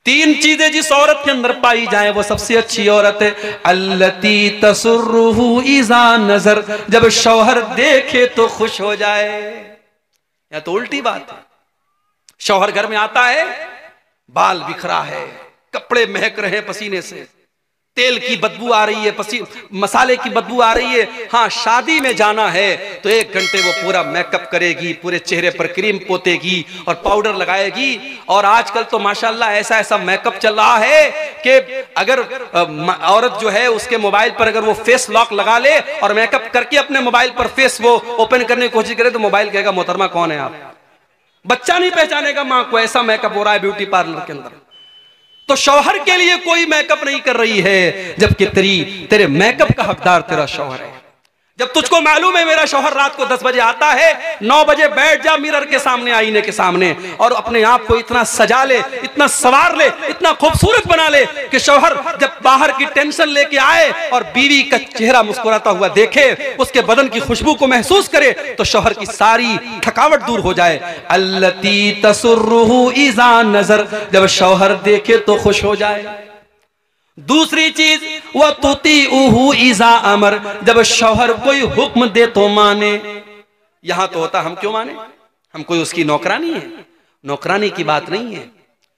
तीन चीजें जिस औरत के अंदर पाई जाए वो सबसे अच्छी औरत है। अल्लती तसुर्रुहु इज़ा नजर, जब शौहर देखे तो खुश हो जाए। या तो उल्टी बात है, शौहर घर में आता है, बाल बिखरा है, कपड़े महक रहे हैं पसीने से, तेल की बदबू आ रही है, मसाले की बदबू आ रही है। हाँ, शादी में जाना है तो 1 घंटे वो पूरा मेकअप करेगी, पूरे चेहरे पर क्रीम पोतेगी और पाउडर लगाएगी। और आजकल तो माशाल्लाह ऐसा ऐसा मेकअप चल रहा है कि अगर औरत जो है उसके मोबाइल पर अगर वो फेस लॉक लगा ले और मेकअप करके अपने मोबाइल पर फेस वो ओपन करने की कोशिश करे तो मोबाइल कहेगा मोहतरमा कौन है आप। बच्चा नहीं पहचानेगा मां को, ऐसा मेकअप हो रहा है ब्यूटी पार्लर के अंदर। तो शौहर के लिए कोई मेकअप नहीं कर रही है, जबकि तेरे मेकअप का हकदार तेरा शौहर है। जब तुझको मालूम है मेरा शौहर रात को 10 बजे आता है, 9 बजे बैठ जा मिरर के सामने, आईने के सामने, और अपने आप को इतना सजा ले, इतना सवार ले, इतना खूबसूरत बना ले कि शौहर जब बाहर की टेंशन लेके आए और बीवी का चेहरा मुस्कुराता हुआ देखे, उसके बदन की खुशबू को महसूस करे, तो शौहर की सारी थकावट दूर हो जाए। अल्लती तसुर्रुहु इज़ा नजर, जब शौहर देखे तो खुश हो जाए। दूसरी चीज, वह तुतीउहु इज़ा अमर, जब शौहर कोई हुक्म दे तो माने। यहां तो होता हम क्यों माने, हम कोई उसकी नौकरानी है, नौकरानी की बात नहीं है।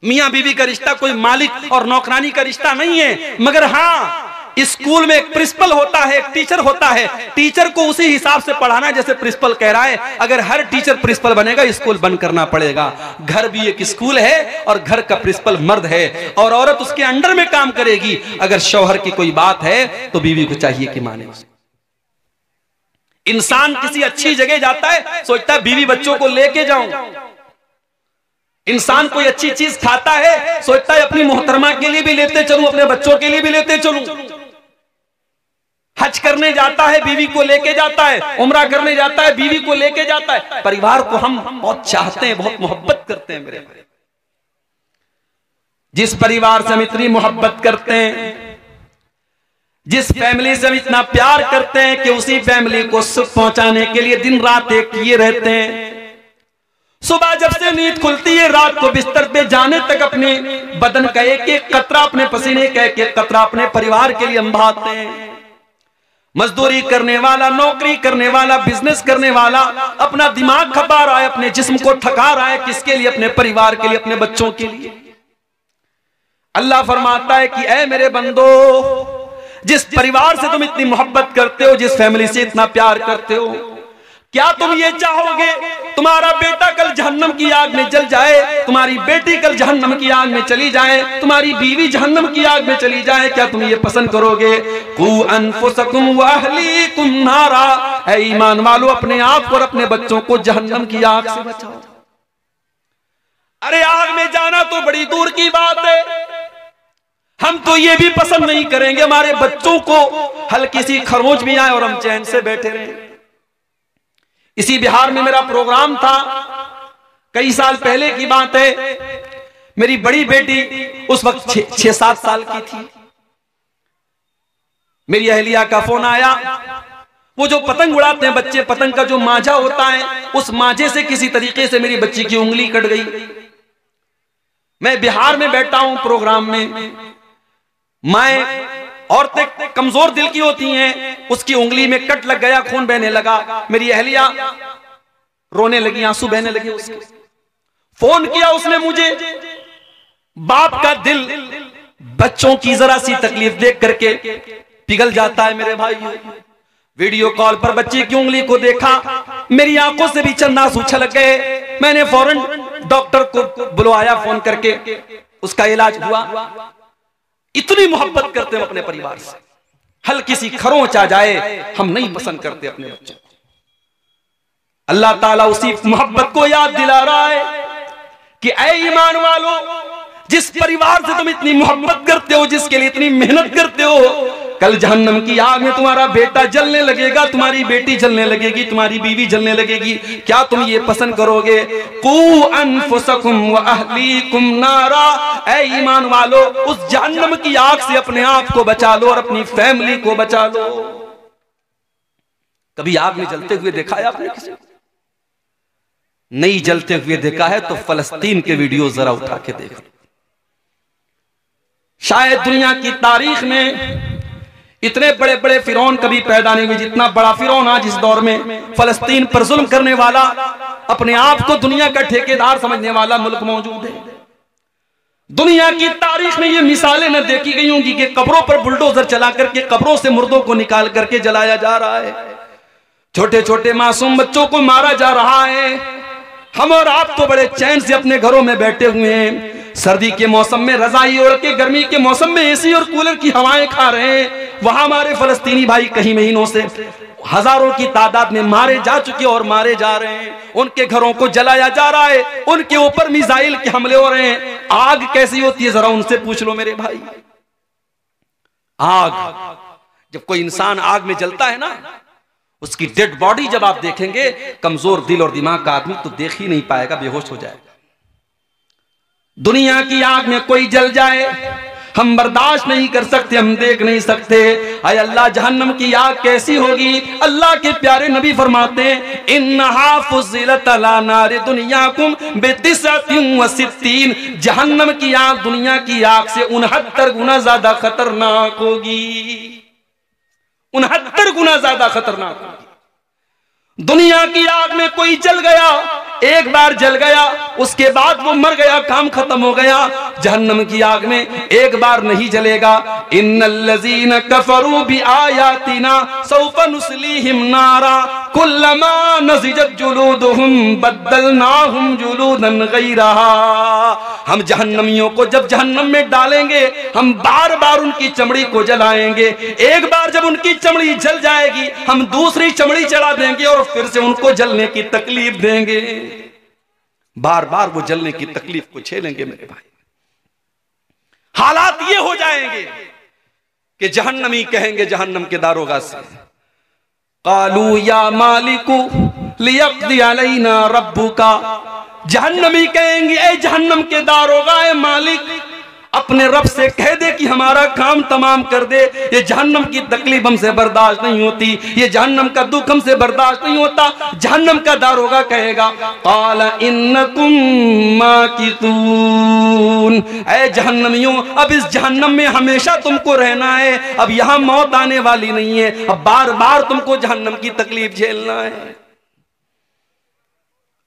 मियां बीवी का रिश्ता कोई मालिक और नौकरानी का रिश्ता नहीं है। मगर हाँ, स्कूल में एक प्रिंसिपल होता है, एक टीचर होता है, टीचर को उसी हिसाब से पढ़ाना जैसे प्रिंसिपल कह रहा है। अगर हर टीचर प्रिंसिपल बनेगा, स्कूल बंद करना पड़ेगा। घर भी एक स्कूल है और घर का प्रिंसिपल मर्द है और औरत उसके अंडर में काम करेगी। अगर शौहर की कोई बात है तो बीवी को चाहिए कि माने उसे। इंसान किसी अच्छी जगह जाता है, सोचता है बीवी बच्चों को लेके जाऊं। इंसान कोई अच्छी चीज खाता है, सोचता है अपनी मोहतरमा के लिए भी लेते चलूं, अपने बच्चों के लिए भी लेते चलूं। हज करने जाता है, बीवी को लेके जाता है, उम्रा करने जाता है, बीवी को लेके जाता है। परिवार को हम बहुत चाहते हैं, बहुत मोहब्बत करते हैं। मेरे जिस परिवार से हम इतनी मोहब्बत करते हैं, जिस फैमिली से हम इतना प्यार करते हैं कि उसी फैमिली को सुख पहुंचाने के लिए दिन रात एक किए रहते हैं। सुबह जब से नींद खुलती है, रात को बिस्तर पे जाने तक अपने बदन का एक एक कतरा, अपने पसीने का एक एक कतरा अपने परिवार के लिए हम बहाते हैं। मजदूरी करने वाला, नौकरी करने वाला, बिजनेस करने वाला अपना दिमाग खपा रहा है, अपने जिस्म को थका रहा है, किसके लिए? अपने परिवार के लिए, अपने बच्चों के लिए। अल्लाह फरमाता है कि ऐ मेरे बंदो, जिस परिवार से तुम इतनी मोहब्बत करते हो, जिस फैमिली से इतना प्यार करते हो, क्या तुम ये चाहोगे तुम्हारा बेटा कल जहन्नम की आग में जल जाए, तुम्हारी बेटी कल जहन्नम की आग में चली जाए, तुम्हारी बीवी जहन्नम की आग में चली जाए? क्या तुम ये पसंद करोगे? कू अनफुसकुम व अहलीकुम नारा, ऐ ईमान वालों, अपने आप और अपने बच्चों को जहन्नम की आग से बचाओ। अरे आग में जाना तो बड़ी दूर की बात है, हम तो ये भी पसंद नहीं करेंगे हमारे बच्चों को हल्की सी खरोंच भी आए और हम चैन से बैठे रहें। इसी बिहार में मेरा प्रोग्राम था, कई साल पहले की बात है। मेरी बड़ी बेटी उस वक्त 6-7 साल की थी। मेरी अहलिया का फोन आया। वो जो पतंग उड़ाते हैं बच्चे, पतंग का जो मांझा होता है, उस मांझे से किसी तरीके से मेरी बच्ची की उंगली कट गई। मैं बिहार में बैठा हूं प्रोग्राम में। माए औरतें कमजोर दिल की होती हैं, उसकी उंगली में कट लग गया, खून बहने लगा। मेरी अहलिया रोने लगी, आंसू बहने लगे। उसके फोन किया उसने मुझे। बाप का दिल बच्चों की जरा सी तकलीफ देख करके पिघल जाता है मेरे भाई। वीडियो कॉल पर बच्चे की उंगली को देखा, मेरी आंखों से भी चंद आंसू छलक गए। मैंने फौरन डॉक्टर को बुलवाया फोन करके, उसका इलाज हुआ। इतनी मोहब्बत करते हैं अपने परिवार से, हल्की सी खरोंच आ जाए हम नहीं पसंद करते अपने बच्चों को। अल्लाह ताला उसी मोहब्बत को याद दिला रहा है कि ऐ ईमान वालों, जिस परिवार से तुम इतनी मोहब्बत करते हो, जिसके लिए इतनी मेहनत करते हो, कल जहन्नम की आग में तुम्हारा बेटा जलने लगेगा, तुम्हारी बेटी जलने लगेगी, तुम्हारी बीवी जलने लगेगी। क्या तुम ये पसंद करोगे? कू अनफुसकुम व अहलीकुम नारा, ऐ ईमान वालों, उस जहन्नम की आग से अपने आप को बचा लो और अपनी फैमिली को बचा लो। कभी आग में जलते हुए देखा है आपने किसी? नहीं जलते हुए देखा है तो फलस्तीन के वीडियो जरा उठा के देखो। शायद दुनिया की तारीख में इतने बड़े बड़े फिरौन कभी पैदा नहीं हुए जितना बड़ा फिरौन आज इस दौर में फलस्तीन पर जुल्म करने वाला, अपने आप को दुनिया का ठेकेदार समझने वाला मुल्क मौजूद है। दुनिया की तारीख में ये मिसालें न देखी गई होंगी कि कब्रों पर बुलडोजर चला करके कब्रों से मुर्दों को निकाल करके जलाया जा रहा है, छोटे छोटे मासूम बच्चों को मारा जा रहा है। हम और आप तो बड़े चैन से अपने घरों में बैठे हुए हैं, सर्दी के मौसम में रजाई ओढ़ के, गर्मी के मौसम में एसी और कूलर की हवाएं खा रहे हैं। वहां हमारे फलस्तीनी भाई कहीं महीनों से हजारों की तादाद में मारे जा चुके और मारे जा रहे हैं, उनके घरों को जलाया जा रहा है, उनके ऊपर मिसाइल के हमले हो रहे हैं। आग कैसी होती है जरा उनसे पूछ लो मेरे भाई। आग, जब कोई इंसान आग में जलता है ना, उसकी डेड बॉडी जब आप देखेंगे, कमजोर दिल और दिमाग का आदमी तो देख ही नहीं पाएगा, बेहोश हो जाएगा। दुनिया की आग में कोई जल जाए हम बर्दाश्त नहीं कर सकते, हम देख नहीं सकते। आय अल्लाह, जहन्नम की आग कैसी होगी। अल्लाह के प्यारे नबी फरमाते हैं, इन्नहा फुज़िलत अला नारि दुनियाकुम बितिसअतिन व सित्तीन, जहन्नम की आग दुनिया की आग से 69 गुना ज्यादा खतरनाक होगी, 69 गुना ज्यादा खतरनाक होगी। दुनिया की आग में कोई जल गया, एक बार जल गया, उसके बाद वो मर गया, काम खत्म हो गया। जहन्नम की आग में एक बार नहीं जलेगा। इन्नल्लज़ीना कफरू बिआयातिना सौफा नुस्लीहिम नारा कुल्लमा नज़िजत जुलूदुहुम बद्दलनाहुम जुलूदन गैरहा। हम जहन्नमियों को जब जहन्नम में डालेंगे, हम बार बार उनकी चमड़ी को जलाएंगे। एक बार जब उनकी चमड़ी जल जाएगी, हम दूसरी चमड़ी चढ़ा देंगे और फिर से उनको जलने की तकलीफ देंगे। बार बार वो जलने की तकलीफ को झेलेंगे मेरे भाई। हालात ये हो जाएंगे कि जहन्नमी कहेंगे जहन्नम के दारोगा से, कालू या मालिकू लियक़्दी अलैना रब्बुका। जहन्नमी कहेंगे, ए जहन्नम के दारोगा, ए मालिक, अपने रब से कह दे कि हमारा काम तमाम कर दे। ये जहन्नम की तकलीफ हमसे बर्दाश्त नहीं होती, ये जहन्नम का दुख हमसे बर्दाश्त नहीं होता। जहन्नम का दारोगा कहेगा, क़ाला इन्नकुम माकितून, ऐ जहन्नमियों, अब इस जहन्नम में हमेशा तुमको रहना है, अब यहां मौत आने वाली नहीं है, अब बार बार तुमको जहन्नम की तकलीफ झेलना है।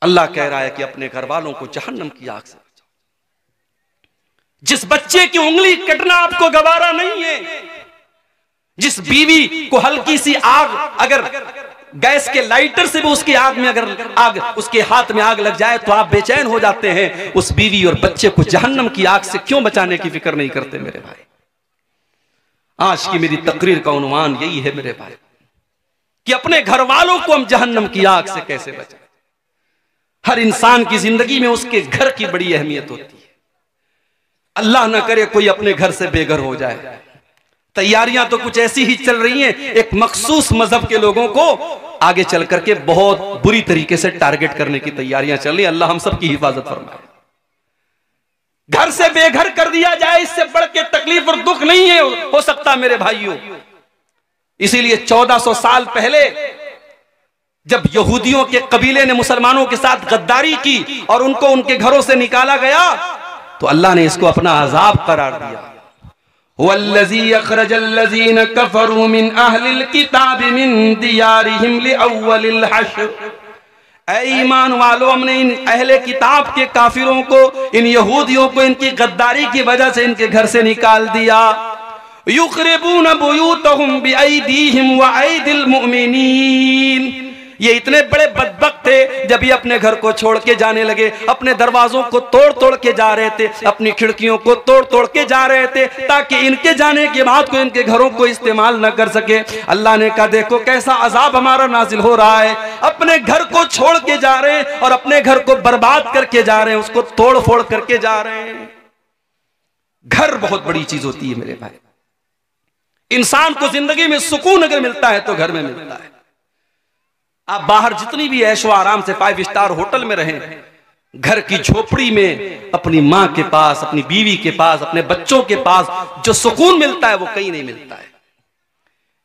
अल्लाह कह रहा है कि अपने घर वालों को जहन्नम की आग से, जिस बच्चे की उंगली कटना आपको गवारा नहीं है, जिस बीवी को हल्की सी आग, अगर गैस के लाइटर से भी उसकी आग में अगर आग, उसके हाथ में आग लग जाए तो आप बेचैन हो जाते हैं, उस बीवी और बच्चे को जहन्नम की आग से क्यों बचाने की फिक्र नहीं करते मेरे भाई। आज की मेरी तकरीर का उन्वान यही है मेरे भाई, कि अपने घर वालों को हम जहन्नम की आग से कैसे बचाएं। हर इंसान की जिंदगी में उसके घर की बड़ी अहमियत होती है। अल्लाह न करे कोई अपने घर से बेघर हो जाए। तैयारियां तो कुछ ऐसी ही चल रही हैं, एक मखसूस मजहब के लोगों को आगे चल करके बहुत बुरी तरीके से टारगेट करने की तैयारियां चल रही हैं। अल्लाह हम सब की हिफाजत फरमाए। घर से बेघर कर दिया जाए, इससे बढ़ के तकलीफ और दुख नहीं है हो सकता मेरे भाइयों। इसीलिए 1400 साल पहले जब यहूदियों के कबीले ने मुसलमानों के साथ गद्दारी की और उनको उनके घरों से निकाला गया, तो अल्लाह ने इसको अपना अजाब करार दिया। वल्लज़ी अखरजल्लज़ीन कफरू मिन अहलिल किताबि मिन दियारिहिम लिअव्वलिल हश्र। ऐ ईमान वालों, हमने इन अहले किताब के काफिरों को, इन यहूदियों को इनकी गद्दारी की वजह से इनके घर से निकाल दिया। युखरिबून बुयूतहुम बिअयदीहिम व अयदिल मुमिनीन। ये इतने बड़े बदबख्त थे, जब ये अपने घर को छोड़ के जाने लगे, अपने दरवाजों को तोड़ तोड़ के जा रहे थे, अपनी खिड़कियों को तोड़ तोड़ के जा रहे थे, ताकि इनके जाने के बाद कोई इनके घरों को इस्तेमाल न कर सके। अल्लाह ने कहा, देखो कैसा अजाब हमारा नाजिल हो रहा है। अपने घर को छोड़ के जा रहे हैं और अपने घर को बर्बाद करके जा रहे हैं, उसको तोड़ फोड़ करके जा रहे हैं। घर बहुत बड़ी चीज होती है मेरे भाई। इंसान को जिंदगी में सुकून अगर मिलता है तो घर में मिलता है। आप बाहर जितनी भी ऐशो आराम से 5 स्टार होटल में रहें, घर की झोपड़ी में अपनी माँ के पास, अपनी बीवी के पास, अपने बच्चों के पास जो सुकून मिलता है वो कहीं नहीं मिलता है।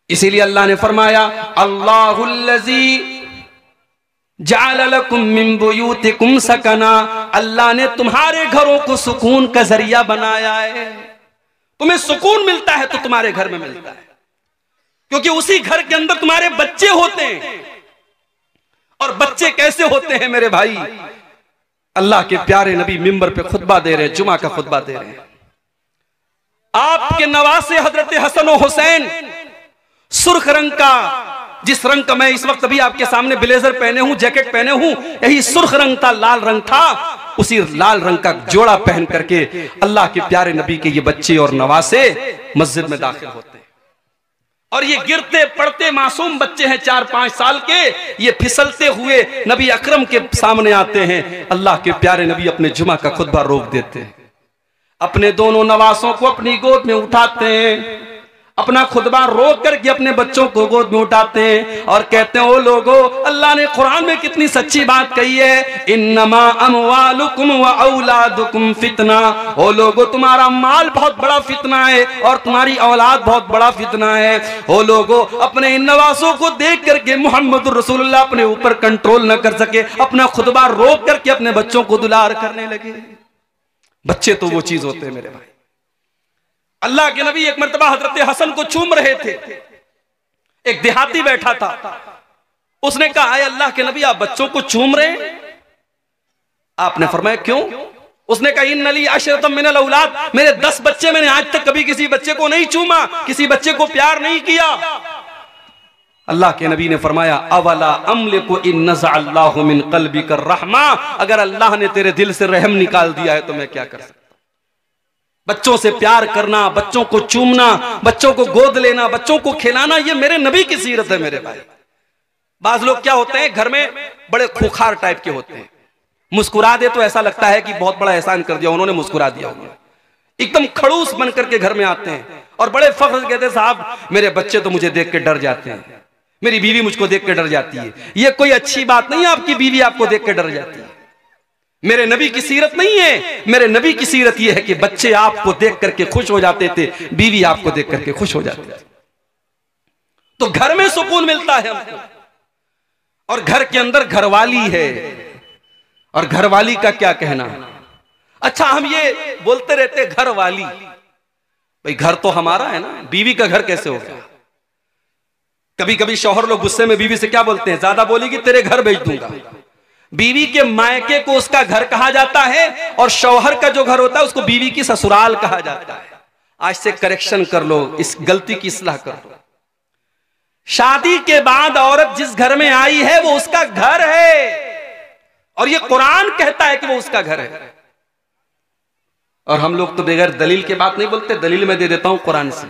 इसीलिए अल्लाह ने फरमाया, अल्लाहुल्लज़ी जअल लकुम मिन बुयूतिकुम सकना। अल्लाह ने तुम्हारे घरों को सुकून का जरिया बनाया है, तुम्हें सुकून मिलता है तो तुम्हारे घर में मिलता है, क्योंकि उसी घर के अंदर तुम्हारे बच्चे होते हैं। और बच्चे कैसे होते हैं मेरे भाई? अल्लाह के प्यारे नबी मिंबर पे खुतबा दे रहे हैं, जुमा का खुतबा दे रहे हैं। आपके नवासे हजरत हसन और हुसैन सुर्ख रंग का, जिस रंग का मैं इस वक्त अभी आपके सामने ब्लेजर पहने हूं, जैकेट पहने हूं, यही सुर्ख रंग था, लाल रंग था। उसी लाल रंग का जोड़ा पहन करके अल्लाह के प्यारे नबी के ये बच्चे और नवासे मस्जिद में दाखिल होते हैं। और ये गिरते पड़ते मासूम बच्चे हैं, 4-5 साल के, ये फिसलते हुए नबी अकरम के सामने आते हैं। अल्लाह के प्यारे नबी अपने जुमा का खुतबा रोक देते हैं, अपने दोनों नवासों को अपनी गोद में उठाते हैं, अपना खुतबा रोक करके अपने बच्चों को गोद में उठाते हैं और कहते हैं, ओ लोगो, अल्लाह ने कुरान में कितनी सच्ची बात कही है, इन्नमा अमवालुकुम व औलादुकुम फितना। ओ लोगो, तुम्हारा माल बहुत बड़ा फितना है और तुम्हारी औलाद बहुत बड़ा फितना है। ओ लोगो, अपने इन नवासों को देख करके मोहम्मद रसूलुल्लाह अपने ऊपर कंट्रोल न कर सके, अपना खुतबा रोक करके अपने बच्चों को दुलार करने लगे। बच्चे तो वो चीज होते हैं मेरे भाई। अल्लाह के नबी एक मर्तबा हजरत हसन को चूम रहे थे, एक देहाती बैठा था, उसने कहा, अल्लाह के नबी आप बच्चों को चूम रहे हैं? आपने फरमाया क्यों? उसने कहा, इन्नली अशरतम मिनल औलाद, मेरे 10 बच्चे, मैंने आज तक कभी किसी बच्चे को नहीं चूमा, किसी बच्चे को प्यार नहीं किया। अल्लाह के नबी ने फरमाया, अवला अमलिकु इन नज़अल्लाहु मिन क़ल्बिका रहमा, अगर अल्लाह ने तेरे दिल से रहम निकाल दिया है तो मैं क्या कर सकता। बच्चों से प्यार करना, बच्चों को चूमना, बच्चों को गोद लेना, बच्चों को खिलाना, ये मेरे नबी की सीरत है मेरे भाई। बाज लोग क्या होते हैं, घर में बड़े खूंखार टाइप के होते हैं, मुस्कुरा दे तो ऐसा लगता है कि बहुत बड़ा एहसान कर दिया उन्होंने, मुस्कुरा दिया उन्होंने। एकदम खड़ूस बन करके घर में आते हैं और बड़े फख्र से कहते हैं, साहब मेरे बच्चे तो मुझे देख के डर जाते हैं, मेरी बीवी मुझको देख के डर जाती है। ये कोई अच्छी बात नहीं है, आपकी बीवी आपको देख के डर जाती है। मेरे नबी की सीरत नहीं है। मेरे नबी की सीरत यह है कि बच्चे आपको देख करके खुश हो जाते थे, बीवी आपको देख करके खुश हो जाती थी। तो घर में सुकून मिलता है हमको, और घर के अंदर घरवाली है, और घरवाली का क्या कहना। अच्छा, हम ये बोलते रहते घरवाली, भाई घर तो हमारा है ना, बीवी का घर कैसे हो गया? कभी कभी शौहर लोग गुस्से में बीवी से क्या बोलते हैं, ज्यादा बोलेगी तेरे घर भेज दूंगा। बीवी के मायके को उसका घर कहा जाता है, और शौहर का जो घर होता है उसको बीवी की ससुराल कहा जाता है। आज से करेक्शन कर लो, इस गलती की इस्लाह कर लो। शादी के बाद औरत जिस घर में आई है वो उसका घर है, और ये कुरान कहता है कि वो उसका घर है। और हम लोग तो बगैर दलील के बात नहीं बोलते। दलील मैं दे देता हूं कुरान से।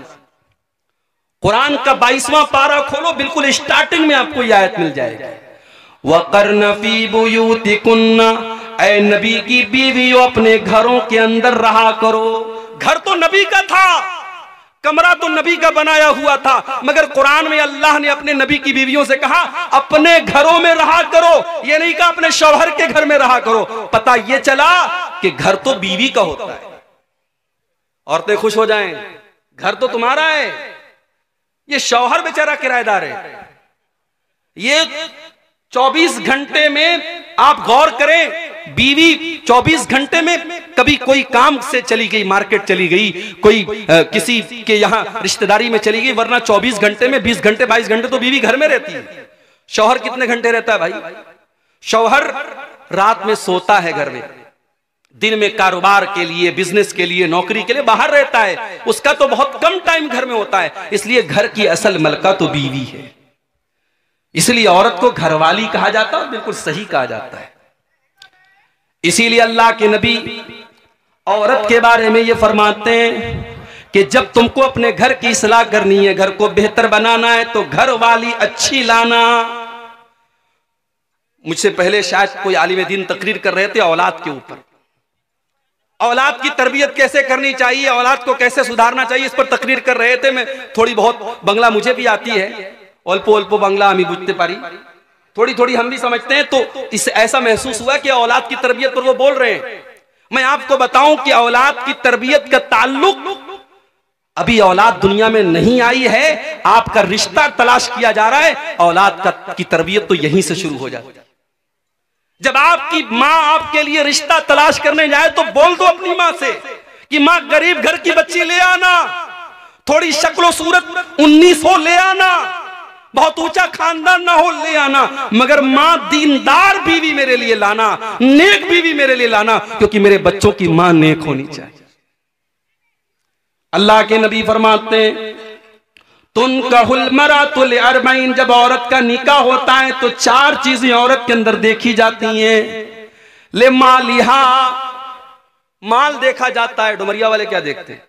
कुरान का 22वां पारा खोलो, बिल्कुल स्टार्टिंग में आपको यह आयत मिल जाएगी, वक़र्न फ़ी बुयूतिकुन्ना, ऐ नबी की बीवियों अपने घरों के अंदर रहा करो। घर तो नबी का था, कमरा तो नबी का बनाया हुआ था, मगर कुरान में अल्लाह ने अपने नबी की बीवियों से कहा अपने घरों में रहा करो, ये नहीं कहा अपने शौहर के घर में रहा करो। पता ये चला कि घर तो बीवी का होता है। औरतें खुश हो जाएं, घर तो तुम्हारा है, ये शौहर बेचारा किराएदार है। ये 24 घंटे में आप गौर करें, बीवी 24 घंटे में कभी कोई काम से चली गई, मार्केट चली गई, कोई किसी के यहाँ रिश्तेदारी में चली गई, वरना 24 घंटे में 20 घंटे 22 घंटे तो बीवी घर में रहती है। शौहर कितने घंटे रहता है भाई? शौहर रात में सोता है घर में, दिन में कारोबार के लिए, बिजनेस के लिए, नौकरी के लिए बाहर रहता है, उसका तो बहुत कम टाइम घर में होता है। इसलिए घर की असल मलका तो बीवी है, इसलिए औरत को घरवाली कहा जाता है, बिल्कुल सही कहा जाता है। इसीलिए अल्लाह के नबी औरत के बारे में ये फरमाते हैं कि जब तुमको अपने घर की इस्लाह करनी है, घर को बेहतर बनाना है, तो घर वाली अच्छी लाना। मुझसे पहले शायद कोई आलिम दीन तकरीर कर रहे थे औलाद के ऊपर, औलाद की तरबियत कैसे करनी चाहिए, औलाद को कैसे सुधारना चाहिए, इस पर तकरीर कर रहे थे। मैं थोड़ी बहुत बांग्ला मुझे भी आती है, अल्पो अल्पो बांग्ला हमें बुझते पारी, थोड़ी थोड़ी हम भी समझते हैं। तो इससे ऐसा महसूस हुआ कि औलाद की तरबियत पर वो बोल रहे हैं। मैं आपको बताऊं कि औलाद की तरबियत का ताल्लुक, अभी औलाद दुनिया में नहीं आई है, आपका रिश्ता तलाश किया जा रहा है, औलाद की तरबियत तो यहीं से शुरू हो जाती है। जब आपकी माँ आपके लिए रिश्ता तलाश करने जाए तो बोल दो अपनी माँ से कि माँ गरीब घर की बच्ची ले आना, थोड़ी शक्लो सूरत 1900 ले आना, बहुत ऊंचा खानदान ना हो ले आना, मगर माँ दीनदार बीवी मेरे लिए लाना, नेक बीवी मेरे लिए लाना, क्योंकि मेरे बच्चों की माँ नेक होनी चाहिए। अल्लाह के नबी फरमाते हैं तुनकाहुल मरातुल अर्बईन, जब औरत का निकाह होता है तो 4 चीजें औरत के अंदर देखी जाती हैं। ले मालिहा, माल देखा जाता है। डुमरिया वाले क्या देखते हैं?